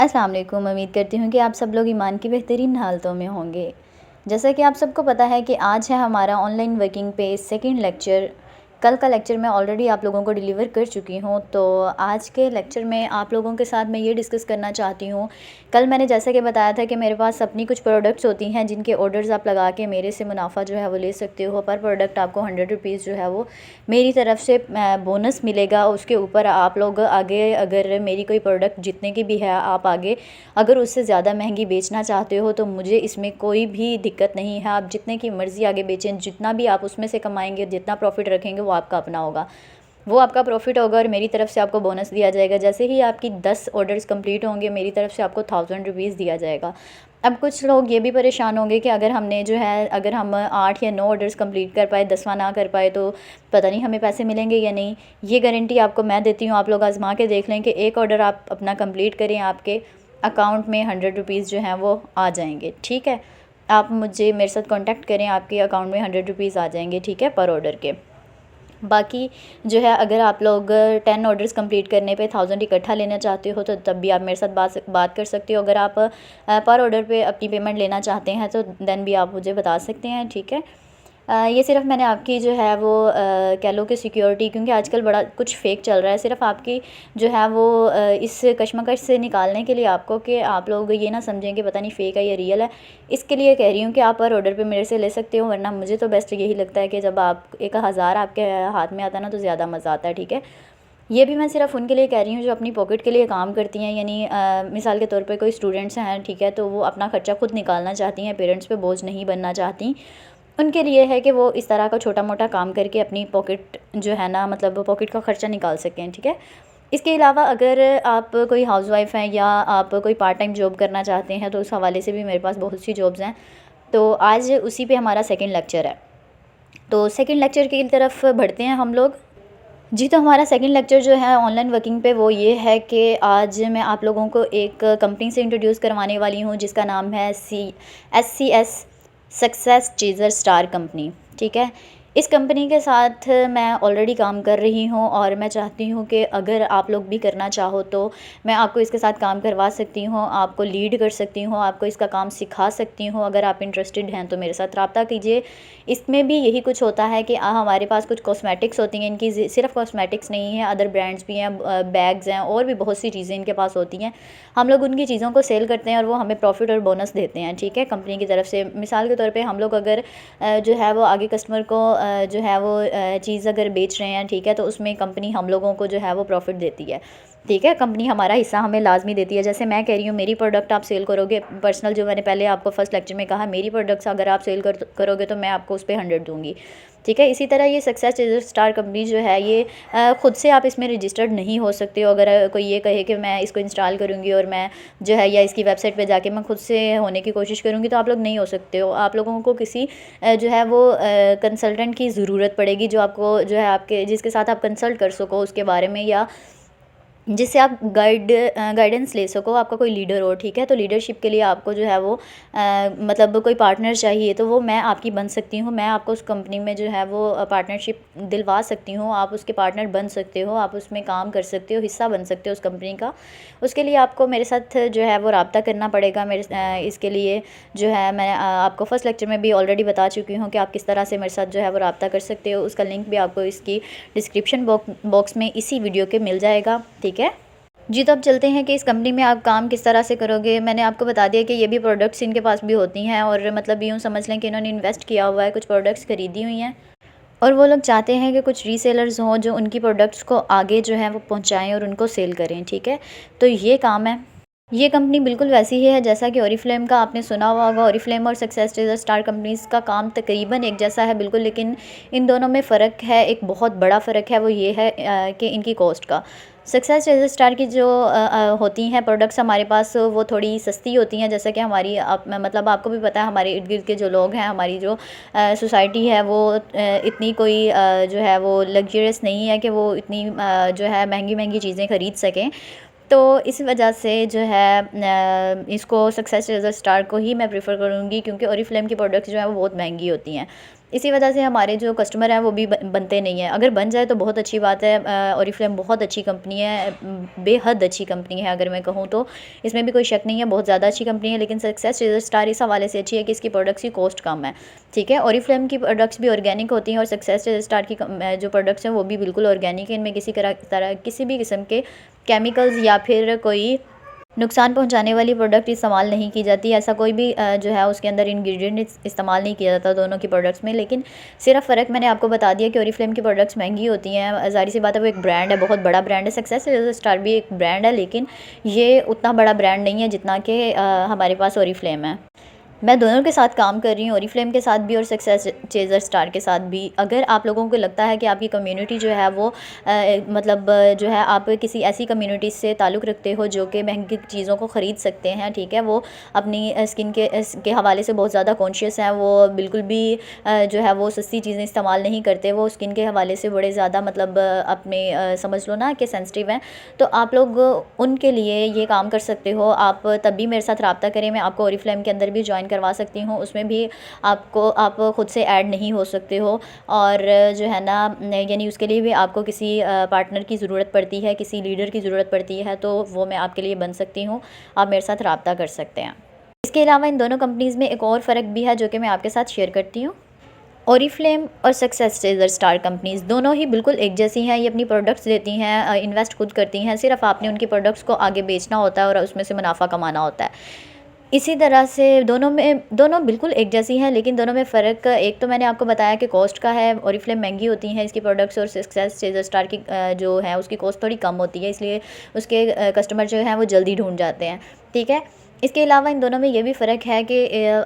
अस्सलाम वालेकुम। उम्मीद करती हूँ कि आप सब लोग ईमान की बेहतरीन हालतों में होंगे। जैसा कि आप सबको पता है कि आज है हमारा ऑनलाइन वर्किंग पे सेकंड लेक्चर। कल का लेक्चर मैं ऑलरेडी आप लोगों को डिलीवर कर चुकी हूँ, तो आज के लेक्चर में आप लोगों के साथ मैं ये डिस्कस करना चाहती हूँ। कल मैंने जैसा कि बताया था कि मेरे पास अपनी कुछ प्रोडक्ट्स होती हैं जिनके ऑर्डर्स आप लगा के मेरे से मुनाफा जो है वो ले सकते हो। पर प्रोडक्ट आपको 100 रुपीज़ जो है वो मेरी तरफ से बोनस मिलेगा। उसके ऊपर आप लोग आगे अगर मेरी कोई प्रोडक्ट जितने की भी है आप आगे अगर उससे ज़्यादा महंगी बेचना चाहते हो तो मुझे इसमें कोई भी दिक्कत नहीं है। आप जितने की मर्ज़ी आगे बेचें, जितना भी आप उसमें से कमाएंगे, जितना प्रॉफिट रखेंगे वो आपका अपना होगा, वो आपका प्रॉफिट होगा और मेरी तरफ से आपको बोनस दिया जाएगा। जैसे ही आपकी 10 ऑर्डर्स कंप्लीट होंगे मेरी तरफ से आपको 1000 रुपीज़ दिया जाएगा। अब कुछ लोग ये भी परेशान होंगे कि अगर हमने जो है अगर हम 8 या 9 ऑर्डर्स कंप्लीट कर पाए, 10वां ना कर पाए तो पता नहीं हमें पैसे मिलेंगे या नहीं। ये गारंटी आपको मैं देती हूँ। आप लोग आजमा के देख लें कि एक ऑर्डर आप अपना कंप्लीट करें, आपके अकाउंट में 100 रुपीज़ जो हैं वो आ जाएंगे। ठीक है, आप मुझे मेरे साथ कांटेक्ट करें, आपके अकाउंट में 100 रुपीज़ आ जाएंगे। ठीक है, पर ऑर्डर के। बाकी जो है अगर आप लोग 10 ऑर्डर्स कंप्लीट करने पे 1000 इकट्ठा लेना चाहते हो तो तब भी आप मेरे साथ बात कर सकते हो। अगर आप पर ऑर्डर पे अपनी पेमेंट लेना चाहते हैं तो देन भी आप मुझे बता सकते हैं। ठीक है, ये सिर्फ मैंने आपकी जो है वो कह लो कि सिक्योरिटी, क्योंकि आजकल बड़ा कुछ फ़ेक चल रहा है, सिर्फ आपकी जो है वो इस कशमकश से निकालने के लिए आपको कि आप लोग ये ना समझें कि पता नहीं फ़ेक है या रियल है, इसके लिए कह रही हूँ कि आप पर ऑर्डर पे मेरे से ले सकते हो। वरना मुझे तो बेस्ट यही लगता है कि जब आप 1000 आपके हाथ में आता है ना तो ज़्यादा मज़ा आता है। ठीक है, ये भी मैं सिर्फ उनके लिए कह रही हूँ जो अपनी पॉकेट के लिए काम करती हैं, यानी मिसाल के तौर पे कोई स्टूडेंट्स हैं, ठीक है, तो वो अपना ख़र्चा खुद निकालना चाहती हैं, पेरेंट्स पे बोझ नहीं बनना चाहती। उनके लिए है कि वो इस तरह का छोटा मोटा काम करके अपनी पॉकेट जो है ना, मतलब पॉकेट का ख़र्चा निकाल सकें। ठीक है, इसके अलावा अगर आप कोई हाउसवाइफ़ हैं या आप कोई पार्ट टाइम जॉब करना चाहते हैं तो उस हवाले से भी मेरे पास बहुत सी जॉब्स हैं। तो आज उसी पे हमारा सेकंड लेक्चर है, तो सेकंड लेक्चर की तरफ बढ़ते हैं हम लोग। जी, तो हमारा सेकंड लेक्चर जो है ऑनलाइन वर्किंग पे वो ये है कि आज मैं आप लोगों को एक कंपनी से इंट्रोड्यूस करवाने वाली हूँ जिसका नाम है SCS success chaser star company. ठीक है, इस कंपनी के साथ मैं ऑलरेडी काम कर रही हूँ और मैं चाहती हूँ कि अगर आप लोग भी करना चाहो तो मैं आपको इसके साथ काम करवा सकती हूँ, आपको लीड कर सकती हूँ, आपको इसका काम सिखा सकती हूँ। अगर आप इंटरेस्टेड हैं तो मेरे साथ रब्ता कीजिए। इसमें भी यही कुछ होता है कि हमारे पास कुछ कॉस्मेटिक्स होती हैं, इनकी सिर्फ कॉस्मेटिक्स नहीं है, अदर ब्रांड्स भी हैं, बैग्स हैं और भी बहुत सी चीज़ें इनके पास होती हैं। हम लोग उनकी चीज़ों को सेल करते हैं और वो हमें प्रॉफिट और बोनस देते हैं। ठीक है, कंपनी की तरफ से मिसाल के तौर पे हम लोग अगर जो है वो आगे कस्टमर को जो है वो चीज़ अगर बेच रहे हैं, ठीक है, तो उसमें कंपनी हम लोगों को जो है वो प्रॉफिट देती है। ठीक है, कंपनी हमारा हिस्सा हमें लाजमी देती है। जैसे मैं कह रही हूँ मेरी प्रोडक्ट आप सेल करोगे, पर्सनल जो मैंने पहले आपको फर्स्ट लेक्चर में कहा, मेरी प्रोडक्ट्स अगर आप सेल करोगे तो मैं आपको उस पर 100 दूँगी। ठीक है, इसी तरह ये सक्सेस स्टार कंपनी जो है ये ख़ुद से आप इसमें रजिस्टर्ड नहीं हो सकते हो। अगर कोई ये कहे कि मैं इसको इंस्टॉल करूँगी और मैं जो है या इसकी वेबसाइट पे जाके मैं ख़ुद से होने की कोशिश करूँगी तो आप लोग नहीं हो सकते हो। आप लोगों को किसी जो है वो कंसल्टेंट की ज़रूरत पड़ेगी जो आपको जो है आपके जिसके साथ आप कंसल्ट कर सको उसके बारे में, या जिससे आप गाइडेंस ले सको, आपका कोई लीडर हो। ठीक है, तो लीडरशिप के लिए आपको जो है वो मतलब कोई पार्टनर चाहिए तो वो मैं आपकी बन सकती हूँ। मैं आपको उस कंपनी में जो है वो पार्टनरशिप दिलवा सकती हूँ, आप उसके पार्टनर बन सकते हो, आप उसमें काम कर सकते हो, हिस्सा बन सकते हो उस कंपनी का। उसके लिए आपको मेरे साथ जो है वो रब्ता करना पड़ेगा। इसके लिए जो है मैं आपको फर्स्ट लेक्चर में भी ऑलरेडी बता चुकी हूँ कि आप किस तरह से मेरे साथ जो है वो रब्ता कर सकते हो। उसका लिंक भी आपको इसकी डिस्क्रिप्शन बॉक्स में इसी वीडियो के मिल जाएगा। ठीक है जी, तो अब चलते हैं कि इस कंपनी में आप काम किस तरह से करोगे। मैंने आपको बता दिया कि ये भी प्रोडक्ट्स इनके पास भी होती हैं और मतलब यूँ समझ लें कि इन्होंने इन्वेस्ट किया हुआ है, कुछ प्रोडक्ट्स खरीदी हुई हैं और वो लोग चाहते हैं कि कुछ रीसेलर्स हों जो उनकी प्रोडक्ट्स को आगे जो है वो पहुँचाएँ और उनको सेल करें। ठीक है, तो ये काम है। ये कंपनी बिल्कुल वैसी ही है जैसा कि ओरिफ्लेम का आपने सुना हुआ होगा। ओरिफ्लेम और सक्सेस स्टार कंपनीज़ का काम तकरीबन एक जैसा है बिल्कुल, लेकिन इन दोनों में फ़र्क है, एक बहुत बड़ा फ़र्क है। वो ये है कि इनकी कॉस्ट का। सक्सेस स्टार की जो होती हैं प्रोडक्ट्स हमारे पास वो थोड़ी सस्ती होती हैं, जैसा कि हमारी मतलब आपको भी पता है हमारे इर्द गिर्द के जो लोग हैं, हमारी जो सोसाइटी है वो इतनी कोई जो है वो लग्जरियस नहीं है कि वो इतनी जो है महंगी महंगी चीज़ें ख़रीद सकें। तो इस वजह से जो है इसको सक्सेस स्टार को ही मैं प्रेफर करूँगी, क्योंकि ओरिफ्लेम की प्रोडक्ट्स जो है वो बहुत महंगी होती हैं। इसी वजह से हमारे जो कस्टमर हैं वो भी बनते नहीं हैं। अगर बन जाए तो बहुत अच्छी बात है। ओरिफ्लेम बहुत अच्छी कंपनी है, बेहद अच्छी कंपनी है अगर मैं कहूँ तो, इसमें भी कोई शक नहीं है, बहुत ज़्यादा अच्छी कंपनी है। लेकिन सक्सेस स्टार इस हवाले से अच्छी है कि इसकी प्रोडक्ट्स की कॉस्ट कम है, ठीक है। ओरिफ्लेम की प्रोडक्ट्स भी ऑर्गेनिक होती हैं और सक्सेस स्टार की जो प्रोडक्ट्स हैं वो भी बिल्कुल ऑर्गेनिक है। इनमें किसी भी किस्म के केमिकल्स या फिर कोई नुकसान पहुंचाने वाली प्रोडक्ट इस्तेमाल नहीं की जाती। ऐसा कोई भी जो है उसके अंदर इंग्रेडिएंट इस्तेमाल नहीं किया जाता दोनों की प्रोडक्ट्स में। लेकिन सिर्फ फ़र्क मैंने आपको बता दिया कि ओरिफ्लेम की प्रोडक्ट्स महंगी होती हैं, ज़ाहिर सी बात है, वो एक ब्रांड है, बहुत बड़ा ब्रांड है। सक्सेस स्टार भी एक ब्रांड है, लेकिन ये उतना बड़ा ब्रांड नहीं है जितना कि हमारे पास ओरिफ्लेम है। मैं दोनों के साथ काम कर रही हूँ, ओरिफ्लेम के साथ भी और सक्सेस चेज़र स्टार के साथ भी। अगर आप लोगों को लगता है कि आपकी कम्युनिटी जो है वो मतलब जो है आप किसी ऐसी कम्युनिटी से ताल्लुक़ रखते हो जो कि महंगी चीज़ों को ख़रीद सकते हैं, ठीक है, वो अपनी स्किन के हवाले से बहुत ज़्यादा कॉन्शियस हैं, वो बिल्कुल भी जो है वो सस्ती चीज़ें इस्तेमाल नहीं करते, वो स्किन के हवाले से बड़े ज़्यादा मतलब अपने समझ लो ना कि सेंसिटिव हैं, तो आप लोग उनके लिए ये काम कर सकते हो। आप तब भी मेरे साथ रब्ता करें, मैं आपको ओरिफ्लेम के अंदर भी ज्वाइन करवा सकती हूँ, उसमें भी आप ख़ुद से ऐड नहीं हो सकते हो। और जो है ना, यानी उसके लिए भी आपको किसी पार्टनर की ज़रूरत पड़ती है, किसी लीडर की ज़रूरत पड़ती है, तो वो मैं आपके लिए बन सकती हूँ, आप मेरे साथ रब्ता कर सकते हैं। इसके अलावा इन दोनों कंपनीज़ में एक और फ़र्क भी है जो कि मैं आपके साथ शेयर करती हूँ। ओरिफ्लेम और सक्सेस चेज़र स्टार कंपनीज़ दोनों ही बिल्कुल एक जैसी हैं, ये अपनी प्रोडक्ट्स देती हैं, इन्वेस्ट खुद करती हैं, सिर्फ आपने उनकी प्रोडक्ट्स को आगे बेचना होता है और उसमें से मुनाफा कमाना होता है। इसी तरह से दोनों बिल्कुल एक जैसी हैं, लेकिन दोनों में फ़र्क एक तो मैंने आपको बताया कि कॉस्ट का है। ओरिफ्लेम महंगी होती हैं इसकी प्रोडक्ट्स, और सक्सेस चेज़र स्टार की जो है उसकी कॉस्ट थोड़ी कम होती है, इसलिए उसके कस्टमर जो हैं वो जल्दी ढूंढ जाते हैं, ठीक है। इसके अलावा इन दोनों में ये भी फ़र्क है कि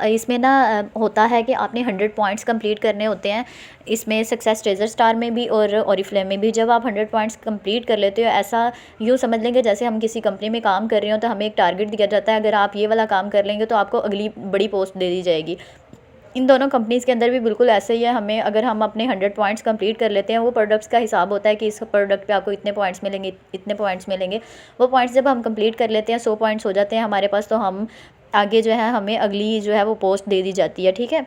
इसमें ना होता है कि आपने 100 पॉइंट्स कंप्लीट करने होते हैं, इसमें सक्सेस चेज़र स्टार में भी और ओरिफ्लेम में भी। जब आप 100 पॉइंट्स कंप्लीट कर लेते हो, ऐसा यूँ समझ लेंगे जैसे हम किसी कंपनी में काम कर रहे हो तो हमें एक टारगेट दिया जाता है, अगर आप ये वाला काम कर लेंगे तो आपको अगली बड़ी पोस्ट दे दी जाएगी। इन दोनों कंपनीज़ के अंदर भी बिल्कुल ऐसे ही है। हमें अगर हम अपने 100 पॉइंट्स कंप्लीट कर लेते हैं, वो प्रोडक्ट्स का हिसाब होता है कि इस प्रोडक्ट पे आपको इतने पॉइंट्स मिलेंगे, इतने पॉइंट्स मिलेंगे। वो पॉइंट्स जब हम कंप्लीट कर लेते हैं, 100 पॉइंट्स हो जाते हैं हमारे पास, तो हम आगे जो है हमें अगली जो है वो पोस्ट दे दी जाती है, ठीक है।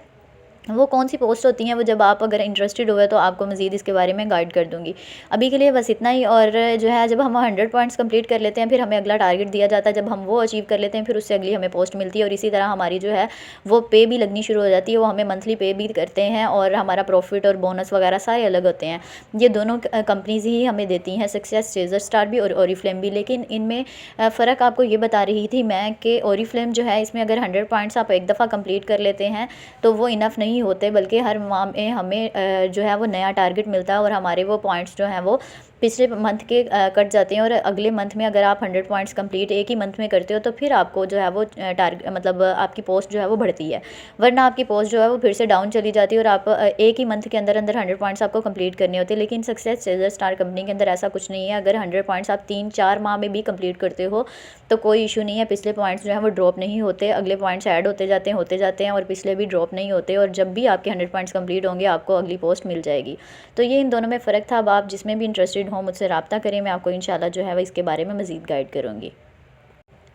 वो कौन सी पोस्ट होती हैं वो जब आप अगर इंटरेस्टेड हुए तो आपको मज़ीद इसके बारे में गाइड कर दूँगी। अभी के लिए बस इतना ही। और जो है जब हम 100 पॉइंट्स कंप्लीट कर लेते हैं, फिर हमें अगला टारगेट दिया जाता है, जब हम वो अचीव कर लेते हैं फिर उससे अगली हमें पोस्ट मिलती है, और इसी तरह हमारी जो है वो पे भी लगनी शुरू हो जाती है। वो हमें मंथली पे भी करते हैं और हमारा प्रॉफिट और बोनस वगैरह सारे अलग होते हैं। ये दोनों कंपनीज़ ही हमें देती हैं, सक्सेस चेज़र स्टार भी और ओरिफ्लेम भी। लेकिन इनमें फ़र्क आपको ये बता रही थी मैं कि ओरिफ्लेम जो है इसमें अगर 100 पॉइंट्स आप एक दफ़ा कंप्लीट कर लेते हैं तो वो इनफ नहीं होते, बल्कि हर माह में हमें जो है वो नया टारगेट मिलता है, और हमारे वो पॉइंट्स जो हैं वो पिछले मंथ के कट जाते हैं, और अगले मंथ में अगर आप 100 पॉइंट्स कंप्लीट एक ही मंथ में करते हो तो फिर आपको जो है वो टारगेट मतलब आपकी पोस्ट जो है वो बढ़ती है, वरना आपकी पोस्ट जो है वो फिर से डाउन चली जाती है और आप एक ही मंथ के अंदर अंदर 100 पॉइंट्स आपको कंप्लीट करने होते हैं। लेकिन सक्सेस चेज़र स्टार कंपनी के अंदर ऐसा कुछ नहीं है। अगर 100 पॉइंट्स आप 3-4 माह में भी कंप्लीट करते हो तो कोई इशू नहीं है, पिछले पॉइंट्स जो है वो ड्रॉप नहीं होते, अगले पॉइंट्स ऐड होते जाते हैं और पिछले भी ड्रॉप नहीं होते, और जब भी आपके 100 पॉइंट्स कंप्लीट होंगे आपको अगली पोस्ट मिल जाएगी। तो ये इन दोनों में फ़र्क था। अब आप जिसमें भी इंटरेस्टेड हो मुझसे रब्ता करें, मैं आपको इंशाल्लाह जो है वो इसके बारे में मज़ीद गाइड करूँगी।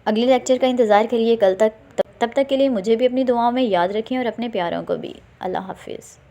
अगले लेक्चर का इंतज़ार करिए कल तक। तब तक के लिए मुझे भी अपनी दुआओं में याद रखें और अपने प्यारों को भी। अल्लाह हाफ़िज़।